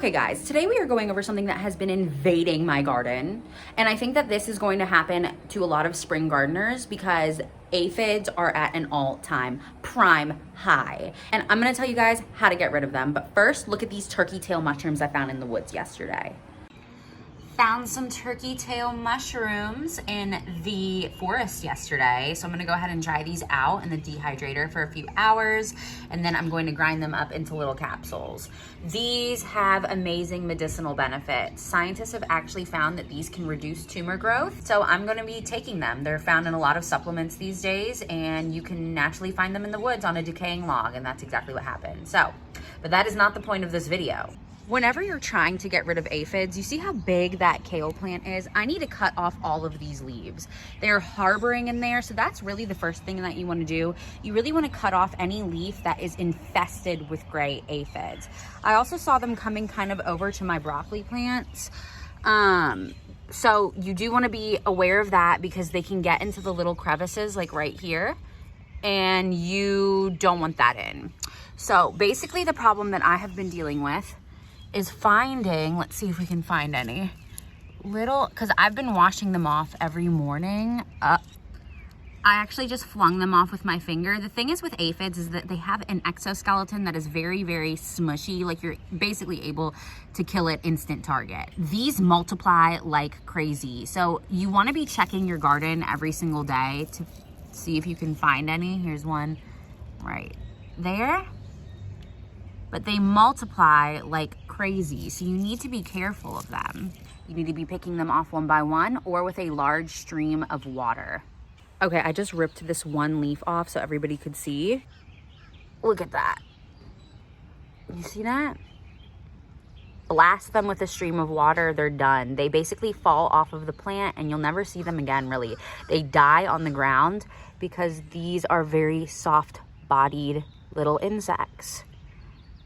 Okay guys, today we are going over something that has been invading my garden, and I think that this is going to happen to a lot of spring gardeners because aphids are at an all-time prime high. And I'm gonna tell you guys how to get rid of them, but first look at these turkey tail mushrooms I found in the woods yesterday. Found some turkey tail mushrooms in the forest yesterday. So I'm gonna go ahead and dry these out in the dehydrator for a few hours, and then I'm going to grind them up into little capsules. These have amazing medicinal benefits. Scientists have actually found that these can reduce tumor growth. So I'm gonna be taking them. They're found in a lot of supplements these days, and you can naturally find them in the woods on a decaying log, and that's exactly what happened. So, but that is not the point of this video. Whenever you're trying to get rid of aphids, you see how big that kale plant is? I need to cut off all of these leaves. They're harboring in there, so that's really the first thing that you want to do. You really want to cut off any leaf that is infested with gray aphids. I also saw them coming kind of over to my broccoli plants. So you do want to be aware of that because they can get into the little crevices like right here, and you don't want that in. So basically the problem that I have been dealing with is finding, let's see if we can find any little, because I've been washing them off every morning. I actually just flung them off with my finger. The thing is with aphids is that they have an exoskeleton that is very, very smushy. Like you're basically able to kill it instant target. These multiply like crazy. So you want to be checking your garden every single day to see if you can find any. Here's one right there. But they multiply like crazy, so you need to be careful of them. You need to be picking them off one by one or with a large stream of water. Okay, I just ripped this one leaf off so everybody could see. Look at that. You see that? Blast them with a stream of water, they're done. They basically fall off of the plant and you'll never see them again, really. They die on the ground because these are very soft-bodied little insects.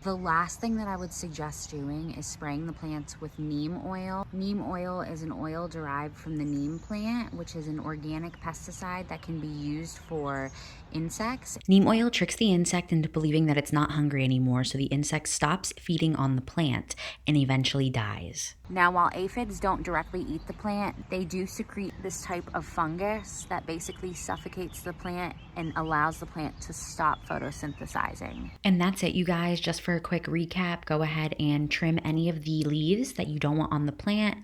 The last thing that I would suggest doing is spraying the plants with neem oil. Neem oil is an oil derived from the neem plant, which is an organic pesticide that can be used for insects. Neem oil tricks the insect into believing that it's not hungry anymore, so the insect stops feeding on the plant and eventually dies. Now, while aphids don't directly eat the plant, they do secrete this type of fungus that basically suffocates the plant and allows the plant to stop photosynthesizing. And that's it, you guys. Just for a quick recap, go ahead and trim any of the leaves that you don't want on the plant.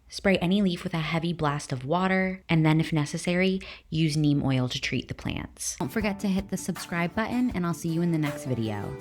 Spray any leaf with a heavy blast of water, and then if necessary, use neem oil to treat the plants. Don't forget to hit the subscribe button, and I'll see you in the next video.